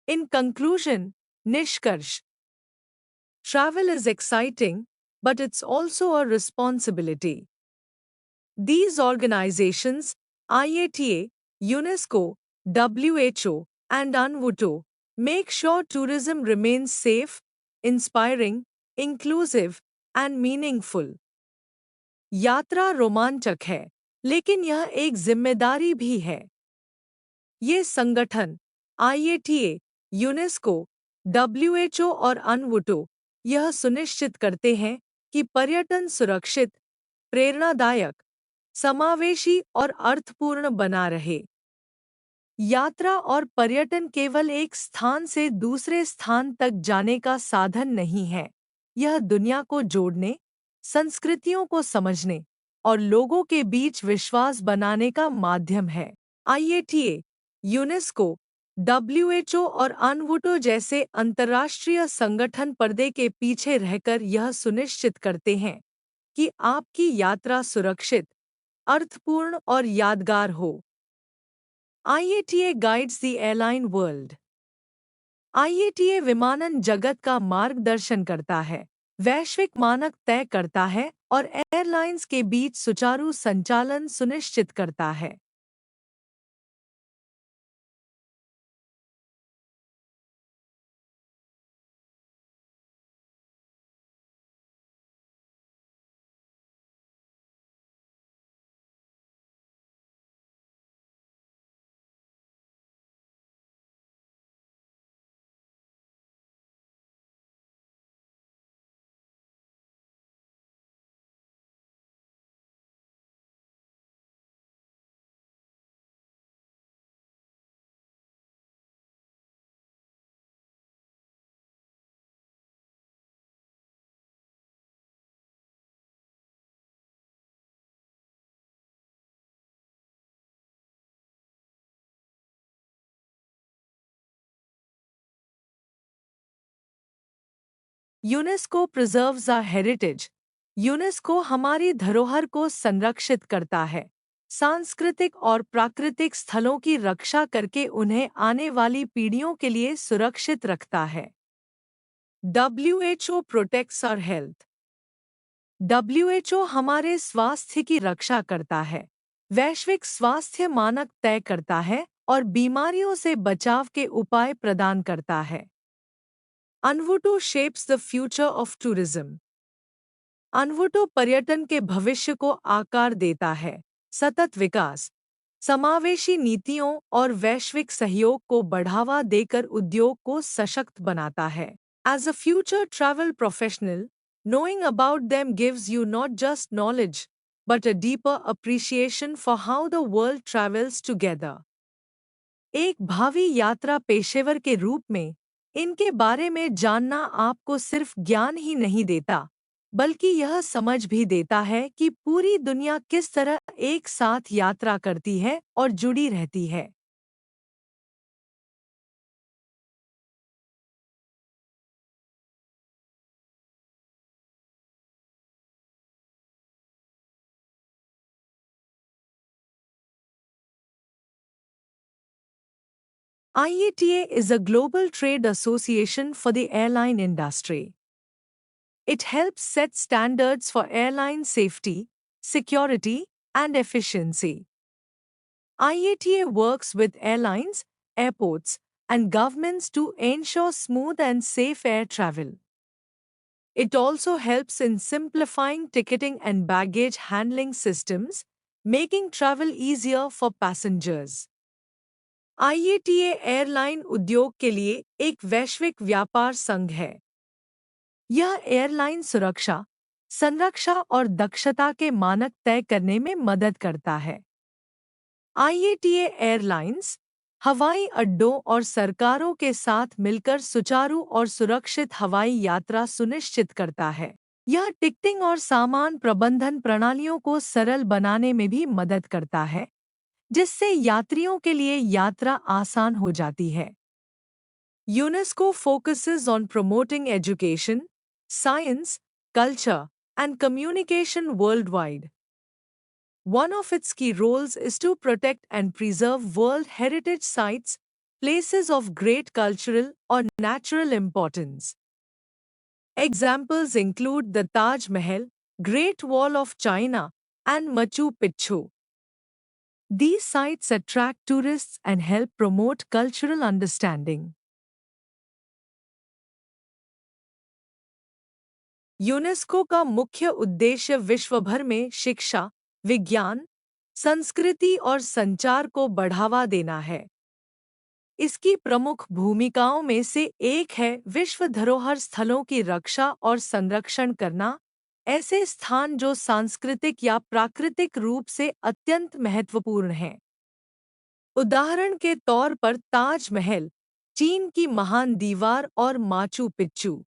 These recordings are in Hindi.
In conclusion, निष्कर्ष, travel is exciting, but it's also a responsibility. These organizations, IATA, UNESCO, WHO, and UNWTO, make sure tourism remains safe, inspiring, inclusive, and meaningful. यात्रा रोमांचक है, लेकिन यह एक जिम्मेदारी भी है। ये संगठन, IATA, यूनेस्को, WHO और UNWTO, यह सुनिश्चित करते हैं कि पर्यटन सुरक्षित, प्रेरणादायक, समावेशी और अर्थपूर्ण बना रहे। यात्रा और पर्यटन केवल एक स्थान से दूसरे स्थान तक जाने का साधन नहीं है, यह दुनिया को जोड़ने, संस्कृतियों को समझने और लोगों के बीच विश्वास बनाने का माध्यम है। IATA, यूनेस्को, WHO और UNWTO जैसे अंतर्राष्ट्रीय संगठन पर्दे के पीछे रहकर यह सुनिश्चित करते हैं कि आपकी यात्रा सुरक्षित, अर्थपूर्ण और यादगार हो। IATA guides the airline world. IATA विमानन जगत का मार्गदर्शन करता है, वैश्विक मानक तय करता है और एयरलाइंस के बीच सुचारू संचालन सुनिश्चित करता है। UNESCO preserves our heritage. UNESCO हमारी धरोहर को संरक्षित करता है, सांस्कृतिक और प्राकृतिक स्थलों की रक्षा करके उन्हें आने वाली पीढ़ियों के लिए सुरक्षित रखता है। WHO protects our health. WHO हमारे स्वास्थ्य की रक्षा करता है, वैश्विक स्वास्थ्य मानक तय करता है और बीमारियों से बचाव के उपाय प्रदान करता है। UNWTO shapes the future of tourism. UNWTO पर्यटन के भविष्य को आकार देता है, सतत विकास, समावेशी नीतियों और वैश्विक सहयोग को बढ़ावा देकर उद्योग को सशक्त बनाता है। As a future travel professional, knowing about them gives you not just knowledge, but a deeper appreciation for how the world travels together. एक भावी यात्रा पेशेवर के रूप में, इनके बारे में जानना आपको सिर्फ ज्ञान ही नहीं देता, बल्कि यह समझ भी देता है कि पूरी दुनिया किस तरह एक साथ यात्रा करती है और जुड़ी रहती है। IATA is a global trade association for the airline industry. It helps set standards for airline safety, security, and efficiency. IATA works with airlines, airports, and governments to ensure smooth and safe air travel. It also helps in simplifying ticketing and baggage handling systems, making travel easier for passengers. IATA airline उद्योग के लिए एक वैश्विक व्यापार संघ है। यह एयरलाइन सुरक्षा, संरक्षा और दक्षता के मानक तय करने में मदद करता है। IATA एयरलाइंस हवाई अड्डों और सरकारों के साथ मिलकर सुचारू और सुरक्षित हवाई यात्रा सुनिश्चित करता है। यह टिकटिंग और सामान प्रबंधन प्रणालियों को सरल बनाने में भी मदद करता है, जिससे यात्रियों के लिए यात्रा आसान हो जाती है। UNESCO focuses on promoting education, science, culture, and communication worldwide. One of its key roles is to protect and preserve World Heritage Sites, places of great cultural or natural importance. Examples include the Taj Mahal, Great Wall of China, and Machu Picchu. These sites attract tourists and help promote cultural understanding. UNESCO का मुख्य उद्देश्य विश्व भर में शिक्षा, विज्ञान, संस्कृति और संचार को बढ़ावा देना है। इसकी प्रमुख भूमिकाओं में से एक है विश्व धरोहर स्थलों की रक्षा और संरक्षण करना, ऐसे स्थान जो सांस्कृतिक या प्राकृतिक रूप से अत्यंत महत्वपूर्ण हैं। उदाहरण के तौर पर ताज महल, चीन की महान दीवार और माचू पिच्चू।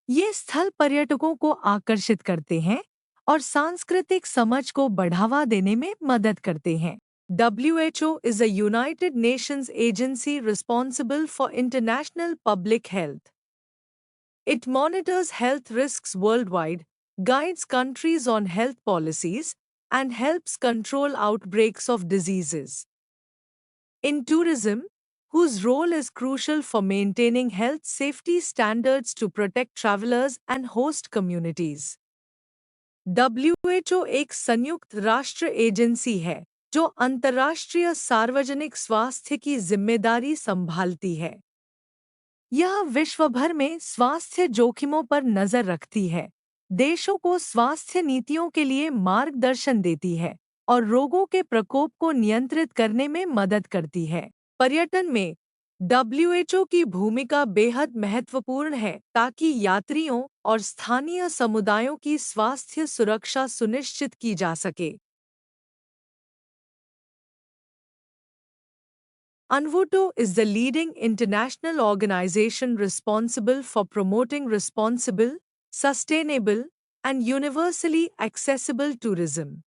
ये स्थल पर्यटकों को आकर्षित करते हैं और सांस्कृतिक समझ को बढ़ावा देने में मदद करते हैं। WHO is a United Nations agency responsible for international public health. It monitors health risks worldwide, guides countries on health policies, and helps control outbreaks of diseases. In tourism, whose role is crucial for maintaining health safety standards to protect travelers and host communities. WHO एक संयुक्त राष्ट्र एजेंसी है जो अंतर्राष्ट्रीय सार्वजनिक स्वास्थ्य की जिम्मेदारी संभालती है। यह विश्व भर में स्वास्थ्य जोखिमों पर नजर रखती है, देशों को स्वास्थ्य नीतियों के लिए मार्गदर्शन देती है और रोगों के प्रकोप को नियंत्रित करने में मदद करती है। पर्यटन में WHO की भूमिका बेहद महत्वपूर्ण है ताकि यात्रियों और स्थानीय समुदायों की स्वास्थ्य सुरक्षा सुनिश्चित की जा सके। UNVUTO is the leading international organization responsible for promoting responsible, sustainable, and universally accessible tourism.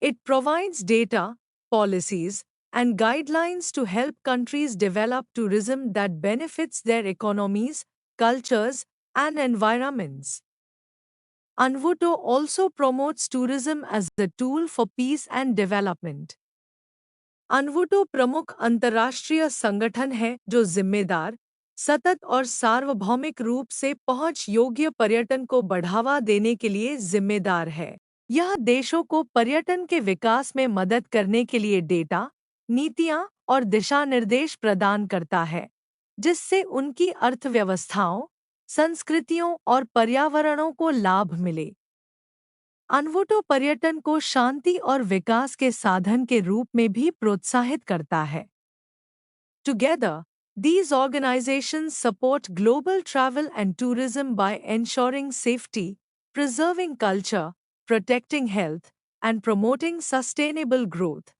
It provides data, policies, and guidelines to help countries develop tourism that benefits their economies, cultures, and environments. UNVUTO also promotes tourism as a tool for peace and development. UNVUTO प्रमुख अंतर्राष्ट्रीय संगठन है जो जिम्मेदार, सतत और सार्वभौमिक रूप से पहुंच योग्य पर्यटन को बढ़ावा देने के लिए जिम्मेदार है। यह देशों को पर्यटन के विकास में मदद करने के लिए डेटा, नीतियां और दिशा निर्देश प्रदान करता है, जिससे उनकी अर्थव्यवस्थाओं, संस्कृतियों और पर्यावरणों को लाभ मिले। UNVUTO पर्यटन को शांति और विकास के साधन के रूप में भी प्रोत्साहित करता है। Together, these organizations support global travel and tourism by ensuring safety, preserving culture, protecting health, and promoting sustainable growth.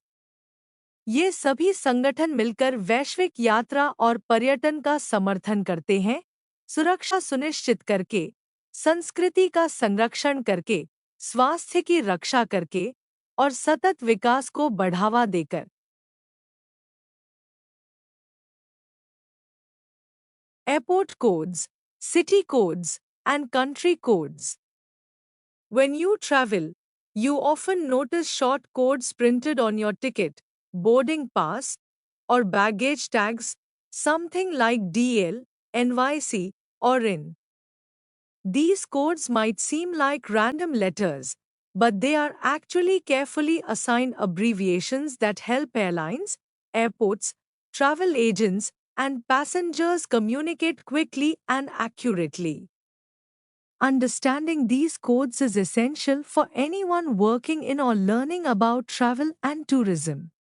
ये सभी संगठन मिलकर वैश्विक यात्रा और पर्यटन का समर्थन करते हैं, सुरक्षा सुनिश्चित करके, संस्कृति का संरक्षण करके, स्वास्थ्य की रक्षा करके और सतत विकास को बढ़ावा देकर। Airport codes, city codes, and country codes. When you travel, you often notice short codes printed on your ticket, boarding pass, or baggage tags, something like DL, NYC, or IN. These codes might seem like random letters, but they are actually carefully assigned abbreviations that help airlines, airports, travel agents, and passengers communicate quickly and accurately. Understanding these codes is essential for anyone working in or learning about travel and tourism.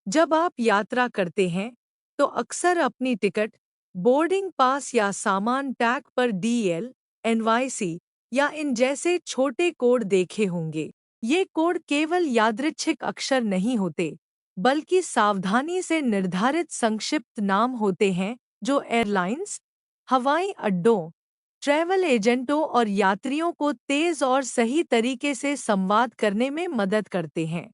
जब आप यात्रा करते हैं, तो अक्सर अपनी टिकट, बोर्डिंग पास या सामान टैग पर DL, NYC या इन जैसे छोटे कोड देखे होंगे। ये कोड केवल यादृच्छिक अक्षर नहीं होते, बल्कि सावधानी से निर्धारित संक्षिप्त नाम होते हैं जो एयरलाइंस, हवाई अड्डों, ट्रैवल एजेंटों और यात्रियों को तेज और सही तरीके से संवाद करने में मदद करते हैं।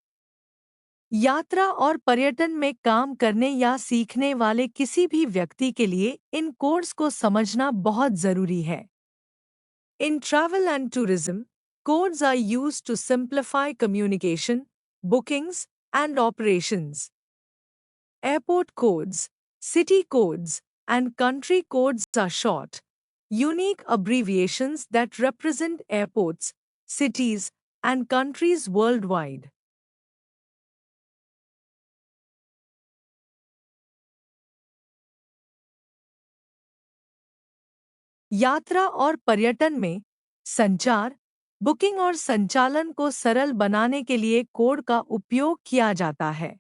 यात्रा और पर्यटन में काम करने या सीखने वाले किसी भी व्यक्ति के लिए इन कोड्स को समझना बहुत जरूरी है। In travel and tourism, codes are used to simplify communication, bookings, and operations. Airport codes, city codes, and country codes are short, unique abbreviations that represent airports, cities, and countries worldwide. यात्रा और पर्यटन में संचार, बुकिंग और संचालन को सरल बनाने के लिए कोड का उपयोग किया जाता है।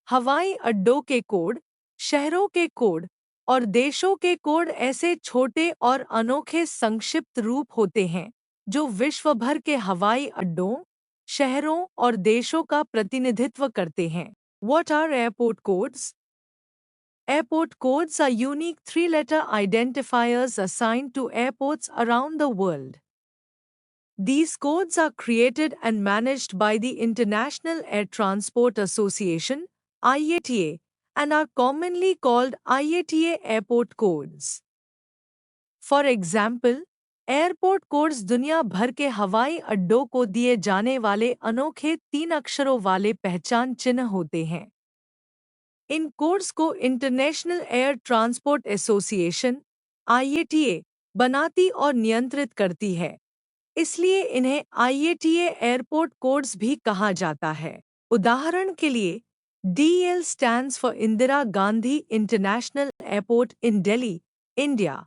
हवाई अड्डों के कोड, शहरों के कोड और देशों के कोड ऐसे छोटे और अनोखे संक्षिप्त रूप होते हैं जो विश्व भर के हवाई अड्डों, शहरों और देशों का प्रतिनिधित्व करते हैं। What are airport codes? Airport codes are unique three-letter identifiers assigned to airports around the world. These codes are created and managed by the International Air Transport Association (IATA) and are commonly called IATA airport codes. For example, airport codes दुनिया भर के हवाई अड्डों को दिए जाने वाले अनोखे 3 अक्षरों वाले पहचान चिन्ह होते हैं। इन कोड्स को international air transport association (IATA) बनाती और नियंत्रित करती है, इसलिए इन्हें IATA एयरपोर्ट कोड्स भी कहा जाता है। उदाहरण के लिए, DEL stands for Indira Gandhi international airport in Delhi, India.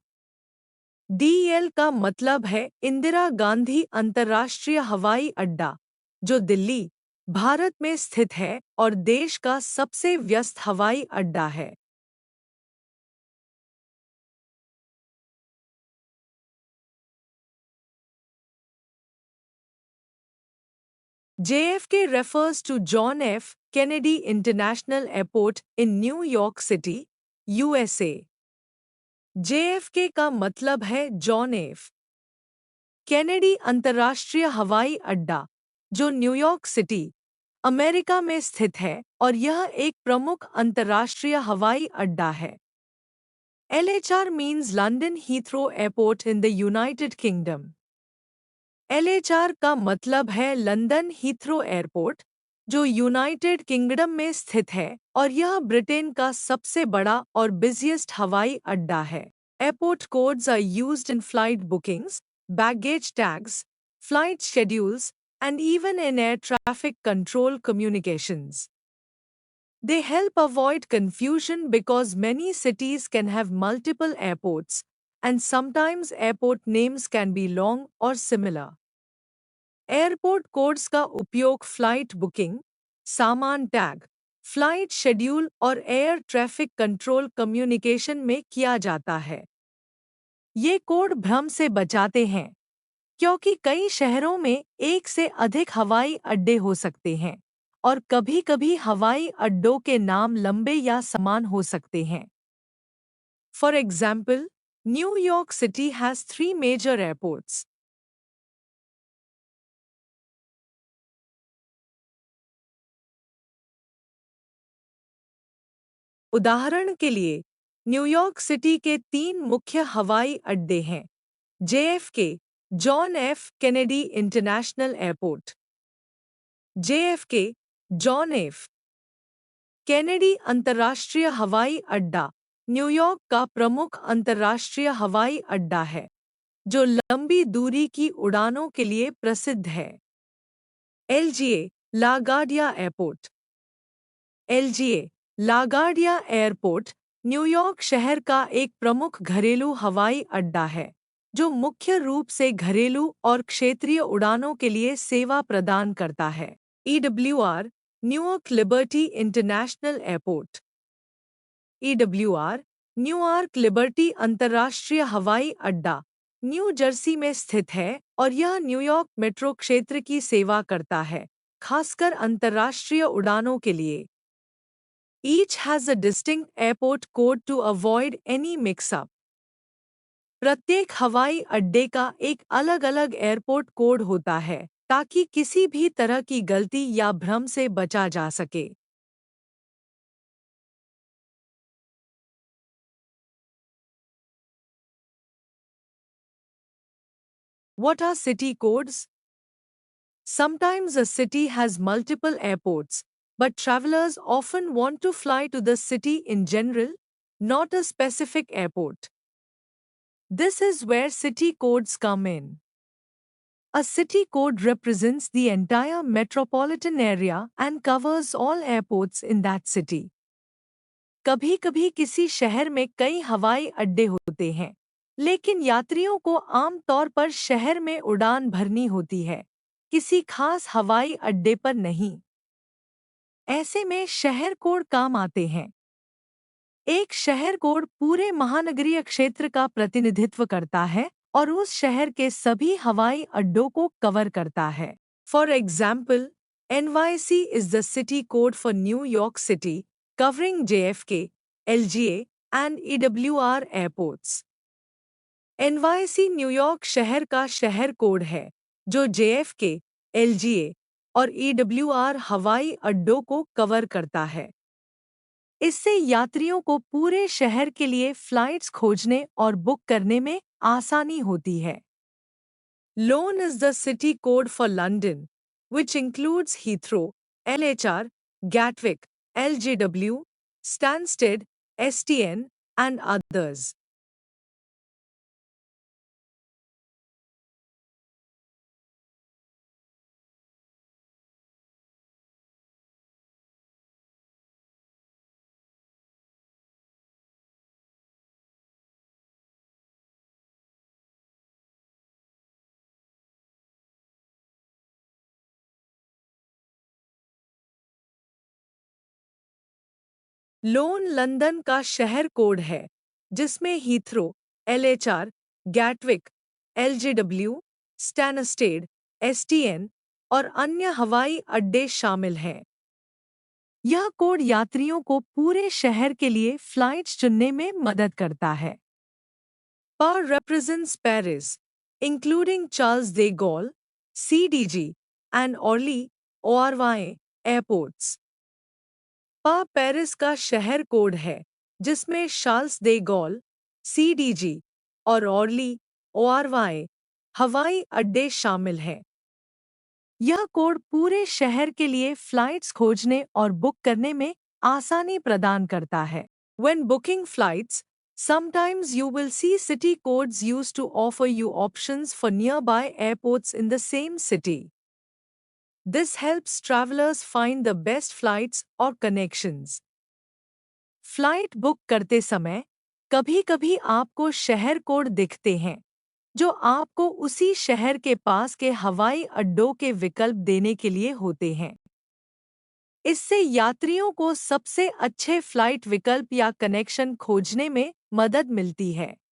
DEL का मतलब है इंदिरा गांधी अंतर्राष्ट्रीय हवाई अड्डा, जो दिल्ली, भारत में स्थित है और देश का सबसे व्यस्त हवाई अड्डा है। JFK refers to John F. Kennedy International Airport in New York City, USA। JFK का मतलब है जॉन एफ कैनेडी अंतर्राष्ट्रीय हवाई अड्डा, जो न्यूयॉर्क सिटी, अमेरिका में स्थित है और यह एक प्रमुख अंतर्राष्ट्रीय हवाई अड्डा है। LHR means London Heathrow Airport in the United Kingdom। LHR का मतलब है लंदन हीथ्रो एयरपोर्ट, जो यूनाइटेड किंगडम में स्थित है और यह ब्रिटेन का सबसे बड़ा और बिजिएस्ट हवाई अड्डा है। Airport codes are used in flight bookings, baggage tags, flight schedules, and even in air traffic control communications. They help avoid confusion because many cities can have multiple airports, and sometimes airport names can be long or similar. Airport codes का उपयोग फ्लाइट बुकिंग, सामान टैग, फ्लाइट शेड्यूल और एयर ट्रैफिक कंट्रोल कम्युनिकेशन में किया जाता है। ये कोड भ्रम से बचाते हैं, क्योंकि कई शहरों में एक से अधिक हवाई अड्डे हो सकते हैं और कभी-कभी हवाई अड्डों के नाम लंबे या समान हो सकते हैं। For example, New York city has 3 major airports. उदाहरण के लिए, न्यूयॉर्क सिटी के 3 मुख्य हवाई अड्डे हैं: JFK, John F Kennedy international airport, JFK, John F Kennedy अंतर्राष्ट्रीय हवाई अड्डा, न्यूयॉर्क का प्रमुख अंतर्राष्ट्रीय हवाई अड्डा है, जो लंबी दूरी की उड़ानों के लिए प्रसिद्ध है। LGA, LaGuardia airport. LGA, LaGuardia airport New York शहर का एक प्रमुख घरेलू हवाई अड्डा है, जो मुख्य रूप से घरेलू और क्षेत्रीय उड़ानों के लिए सेवा प्रदान करता है। EWR, New York liberty international airport. EWR, New York liberty अंतर्राष्ट्रीय हवाई अड्डा, न्यू जर्सी में स्थित है और यह न्यूयॉर्क मेट्रो क्षेत्र की सेवा करता है, खासकर अंतर्राष्ट्रीय उड़ानों के लिए। Each has a distinct airport code to avoid any mix-up। प्रत्येक हवाई अड्डे का एक अलग-अलग एयरपोर्ट कोड होता है, ताकि किसी भी तरह की गलती या भ्रम से बचा जा सके। What are city codes? Sometimes a city has multiple airports, but travelers often want to fly to the city in general, not a specific airport. This is where city codes come in. A city code represents the entire metropolitan area and covers all airports in that city. कभी-कभी किसी शहर में कई हवाई अड्डे होते हैं, लेकिन यात्रियों को आम तौर पर शहर में उड़ान भरनी होती है, किसी खास हवाई अड्डे पर नहीं। ऐसे में शहर कोड काम आते हैं। एक शहर कोड पूरे महानगरीय क्षेत्र का प्रतिनिधित्व करता है और उस शहर के सभी हवाई अड्डों को कवर करता है। For example, NYC is the city code for New York City, covering JFK, LGA, and EWR airports. NYC New York शहर का शहर कोड है, जो JFK, LGA और EWR हवाई अड्डों को कवर करता है। इससे यात्रियों को पूरे शहर के लिए फ्लाइट्स खोजने और बुक करने में आसानी होती है। Lone is the city code for London, which includes Heathrow, LHR, Gatwick, LGW, Stansted, STN, and others. Loan London का शहर कोड है, जिसमें Heathrow, LHR, Gatwick, LGW, Stansted, STN और अन्य हवाई अड्डे शामिल हैं। यह कोड यात्रियों को पूरे शहर के लिए फ्लाइट्स चुनने में मदद करता है। PAR represents Paris, including Charles de Gaulle, CDG, and Orly, ORY airports. पा पेरिस का शहर कोड है, जिसमें शार्ल्स दे गॉल, CDG और ऑर्ली, ORY हवाई अड्डे शामिल हैं। यह कोड पूरे शहर के लिए फ्लाइट्स खोजने और बुक करने में आसानी प्रदान करता है। When booking flights, sometimes you will see city codes used to offer you options for nearby airports in the same city. This helps travelers find the best flights or connections. Flight book करते समय कभी-कभी आपको शहर कोड दिखते हैं, जो आपको उसी शहर के पास के हवाई अड्डों के विकल्प देने के लिए होते हैं। इससे यात्रियों को सबसे अच्छे फ्लाइट विकल्प या कनेक्शन खोजने में मदद मिलती है।